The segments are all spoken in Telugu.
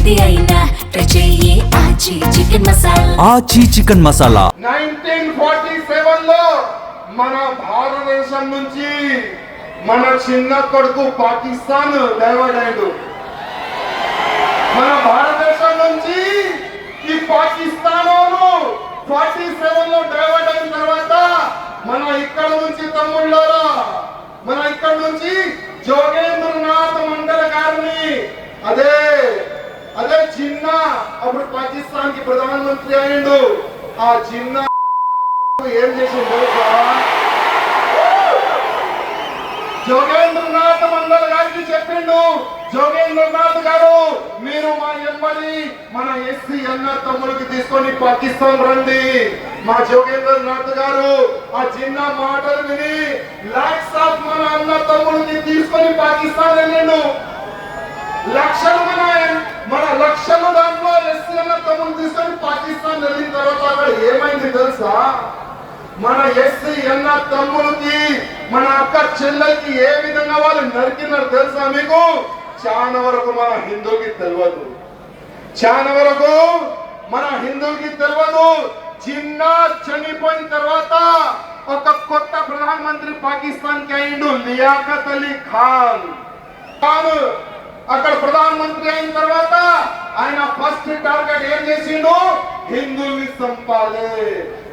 ఏది అయినా ట్రై చెయ్యి ఆచి చికెన్ మసాలా. ఆచి చికెన్ మసాలా 1947 లో మన భారతదేశం నుంచి మన చిన్న కొడుకు పాకిస్తాన్ డైవర్ట్ అయ్యాడు. మన భారతదేశం నుంచి ఈ పాకిస్తాన్ 47 లో డైవర్ట్ అయిన తర్వాత మన ఇక్కడ నుంచి తమ్ముళ్ళారా, మన ఇక్కడ నుంచి జోగేంద్రనాథ్ మండల్ గారిని అదే జిన్నా అప్పుడు పాకిస్తాన్ కి ప్రధానమంత్రి అయ్యిండు. ఆ జిన్నా ఏం చేసిండు జోగేంద్రనాథ్ మండల్ గారికి చెప్పిండు, జోగేంద్రనాథ్ గారు మీరు మా ఎంబడి మన ఎస్సీ అన్న తమ్ముడికి తీసుకొని పాకిస్తాన్ రండి. మా జోగేంద్రనాథ్ గారు ఆ చిన్న మాటలు విని లాక్స్ ఆఫ్ మన అన్న తమ్ముడికి తీసుకొని పాకిస్తాన్ వెళ్ళిండు. లక్షలు దాంట్లో ఎస్సీ అన్న తమ్ముడు తీసుకొని పాకిస్తాన్ వెళ్ళిన తర్వాత అక్కడ ఏమైంది తెలుసా? మన ఎస్సీ అన్న తమ్ముడికి మన అక్క చెల్లెలకి ఏ విధంగా వాళ్ళు నరికినారు తెలుసా మీకు? చాలా వరకు మన హిందువులకి తెలియదు, చాలా వరకు మన హిందువులకి తెలియదు. జిన్నా చనిపోయిన తర్వాత ఒక కొత్త ప్రధానమంత్రి పాకిస్తాన్ కి అయిండు, లియాఖత్ అలీ ఖాన్. అక్కడ ప్రధానమంత్రి అయిన తర్వాత ఆయన ఫస్ట్ టార్గెట్ ఏం చేసిండు? హిందువుల్ని చంపాలి,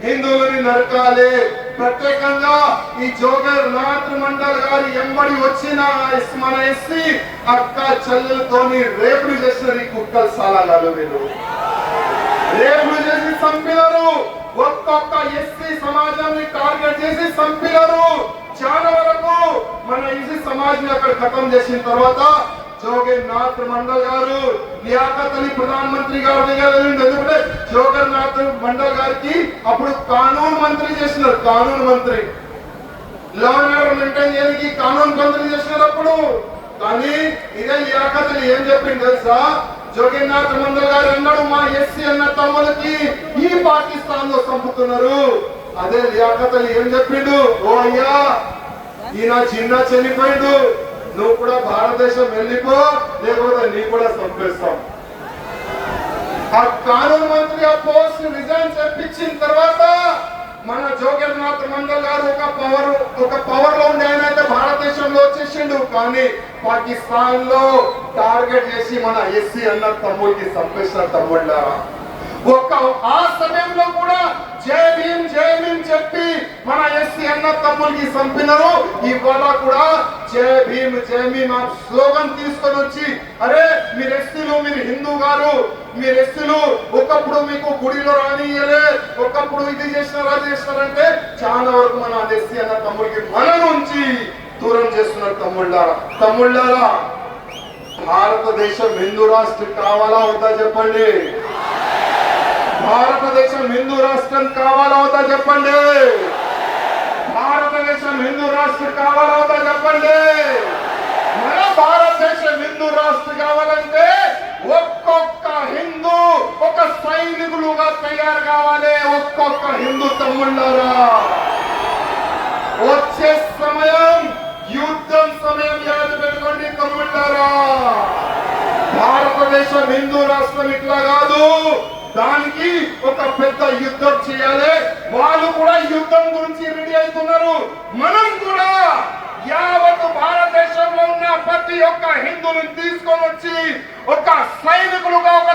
హిందువులని నరకాలి. ప్రత్యేకంగా ఈ జోగేంద్రనాథ్ మండల్ గారి ఎంబడి వచ్చిన మన ఎస్సీ అక్క చెల్లెలతోని రేపులు చేసిన ఈ కుక్కలు సాలాలు వీళ్ళు రేపులు చేసి చంపినారు. ఒక్కొక్క ఎస్సీ సమాజాన్ని టార్గెట్ చేసి చంపినారు. చాలా వరకు మన ఎస్సీ సమాజాన్ని అక్కడ ఖతం చేసిన తర్వాత జోగేంద్రనాథ్ మండల్ గారు లియాఖత్ అలీ ప్రధానమంత్రి గారి దగ్గర వెళ్ళిండు. ఎందుకంటే జోగేంద్రనాథ్ మండల్ గారికి అప్పుడు కానూన్ మంత్రి చేసినారు, కానూన్ మంత్రి లా అండ్ ఆర్డర్ మెయింటైన్ చేయడానికి కానూన్ మంత్రి చేసినారు అప్పుడు. కానీ ఇదే లియాఖత్ అలీ ఏం చెప్పింది తెలుసా? జోగేంద్రనాథ్ మండల్ గారు అన్నాడు మా ఎస్సీ అన్న తమ్ములకి ఈ పాకిస్తాన్ లో చంపుతున్నారు. అదే లియాఖత్ అలీ ఏం చెప్పిండు? ఓ అయ్యా ఈయన చిన్న చనిపోయిండు, నువ్వు కూడా భారతదేశం వెళ్ళిపో, లేకపోతే నీ కూడా చంపేస్తాం. ఆ కానూన్ మంత్రి ఆ పోస్ట్ రిజైన్ చేపించిన తర్వాత మన జోగేంద్రనాథ్ మండల్ గారు ఒక పవర్ లో ఉండే ఆయన అయితే భారతదేశంలో వచ్చేసిండు. కానీ పాకిస్తాన్ లో టార్గెట్ చేసి మన ఎస్సీ అన్న తమ్ముడికి చంపేసిన తమ్ముళ్ళారా. ఆ సమయంలో కూడా జై భీమ్ చెప్పి మన ఎస్సీ అన్న తమ్ముడికి చంపినారు. ఇవాళ కూడా జై భీమ్ ఆ స్లోగన్ తీసుకొని వచ్చి అరే మీరు ఎస్సీలు, మీరు హిందూ గారు, మీరు ఎస్సీలు ఒకప్పుడు మీకు గుడిలో రానియలే, ఒకప్పుడు ఇది చేసినారు అది చేసినారంటే చాలా వరకు మన ఎస్సీ అన్న తమ్ముడికి మన నుంచి దూరం చేస్తున్నారు. తమ్ముళ్ళారా భారతదేశం హిందూ రాష్ట్రం కావాలా వద్దా చెప్పండి? భారతదేశం హిందూ రాష్ట్రం కావాలా వద్దా చెప్పండి? భారతదేశం హిందూ రాష్ట్రం కావాలా వద్దా చెప్పండి? మన భారతదేశం హిందూ రాష్ట్రం కావాలంటే ఒక్కొక్క హిందూ ఒక సైనికులుగా తయారు కావాలి. ఒక్కొక్క హిందూ తమ్ముళ్ళారా వచ్చే సమయం యుద్ధం సమయం యాద పెట్టుకోండి తమ్ముళ్ళారా. భారతదేశం హిందూ రాష్ట్రం ఇట్లా కాదు, దానికి ఒక పెద్ద యుద్ధం చేయాలి. వాళ్ళు కూడా యుద్ధం గురించి రెడీ అవుతున్నారు. మనం కూడా యావత్ భారతదేశంలో ఉన్న ప్రతి ఒక్క హిందువుని తీసుకొని వచ్చి ఒక సైనికులుగా, ఒక